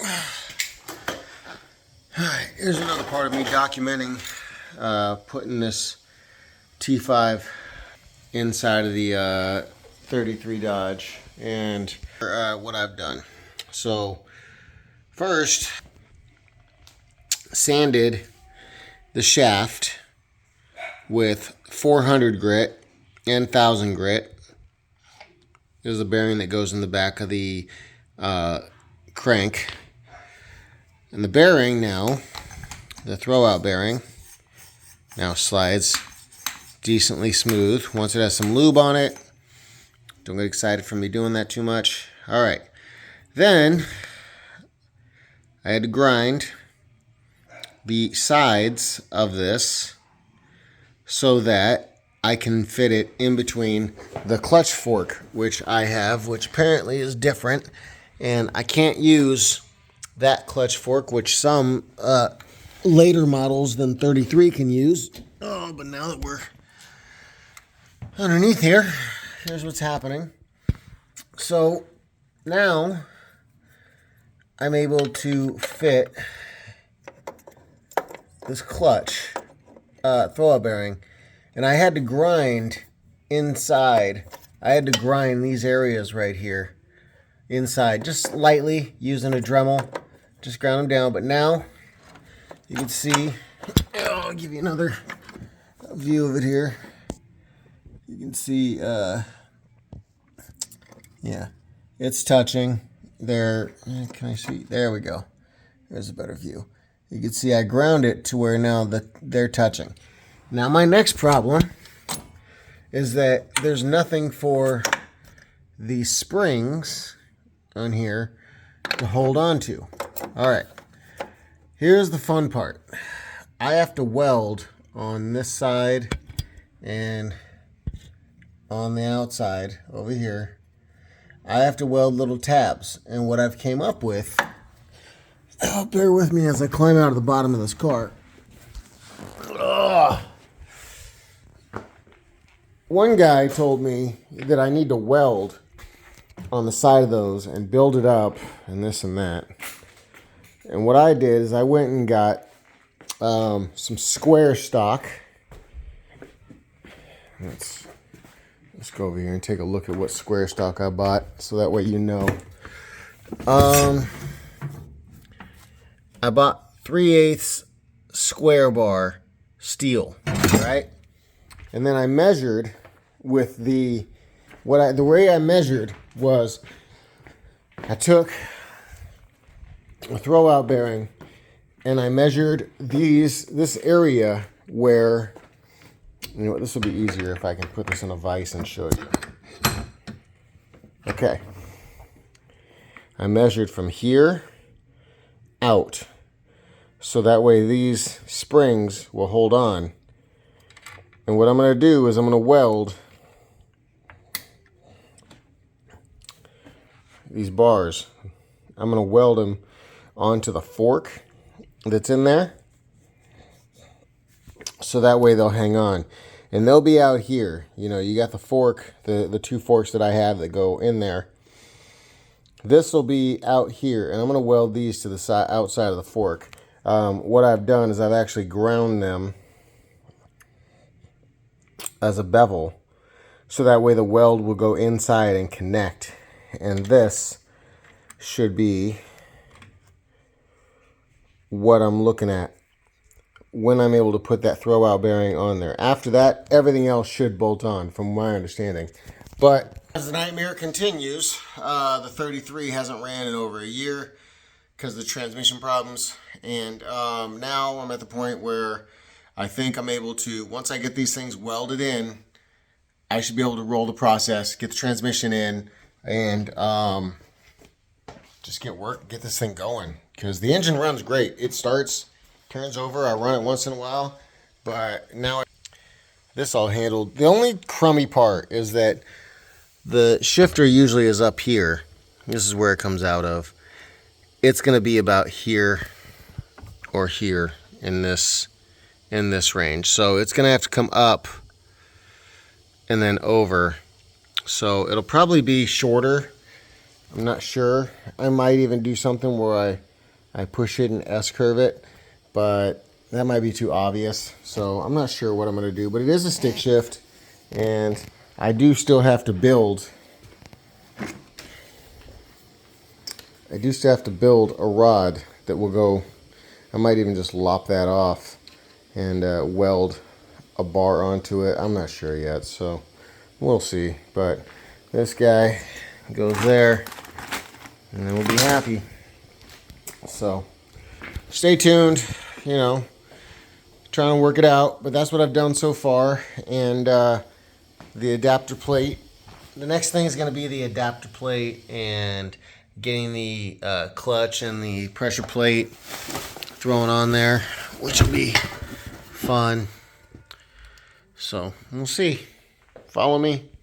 Alright, here's another part of me documenting putting this T5 inside of the 33 Dodge and what I've done. So first, sanded the shaft with 400 grit and 1000 grit. There's a bearing that goes in the back of the crank. And the bearing now, the throwout bearing, now slides decently smooth. Once it has some lube on it, don't get excited from me doing that too much. All right, then I had to grind the sides of this so that I can fit it in between the clutch fork, which I have, which apparently is different, and I can't use that clutch fork, which some later models than 33 can use. Oh, but now that we're underneath here, here's what's happening. So now I'm able to fit this clutch throwout bearing, and I had to grind inside. I had to grind these areas right here inside, just lightly using a Dremel. Just ground them down, but now you can see, I'll give you another view of it here. You can see, yeah, it's touching there. Can I see? There we go. There's a better view. You can see I ground it to where now they're touching. Now my next problem is that there's nothing for the springs on here to hold on to. All right, here's the fun part. I have to weld on this side and on the outside over here. I have to weld little tabs, and what I've came up with, bear with me as I climb out of the bottom of this car. Ugh. One guy told me that I need to weld on the side of those and build it up and this and that. And what I did is I went and got some square stock. Let's go over here and take a look at what square stock I bought, so that way you know. I bought 3/8 square bar steel, right? And then I measured with the way I measured was I took a throwout bearing and I measured this area where, you know what, this will be easier if I can put this in a vise and show you. Okay. I measured from here out, so that way these springs will hold on. And what I'm going to do is I'm going to weld these bars. I'm going to weld them onto the fork that's in there, so that way they'll hang on. And they'll be out here. You know, you got the fork, the two forks that I have that go in there. This will be out here, and I'm going to weld these to the side, outside of the fork. What I've done is I've actually ground them as a bevel, so that way the weld will go inside and connect. And this should be what I'm looking at when I'm able to put that throwout bearing on there. After that, everything else should bolt on, from my understanding. But as the nightmare continues, the 33 hasn't ran in over a year because of the transmission problems. And now I'm at the point where I think I'm able to, once I get these things welded in, I should be able to roll the process, get the transmission in, and just get this thing going. Because the engine runs great. It starts, turns over, I run it once in a while, but now this all handled. The only crummy part is that the shifter usually is up here. This is where it comes out of. It's going to be about here or here in this range. So it's going to have to come up and then over. So it'll probably be shorter. I'm not sure. I might even do something where I I push it and S-curve it, but that might be too obvious. So I'm not sure what I'm going to do, but it is a stick shift, and I do still have to build. I do still have to build a rod that will go. I might even just lop that off and weld a bar onto it. I'm not sure yet, so we'll see. But this guy goes there, and then we'll be happy. So stay tuned, you know, trying to work it out, but that's what I've done so far. And the adapter plate, the next thing is going to be the adapter plate and getting the clutch and the pressure plate thrown on there, which will be fun. So we'll see. Follow me.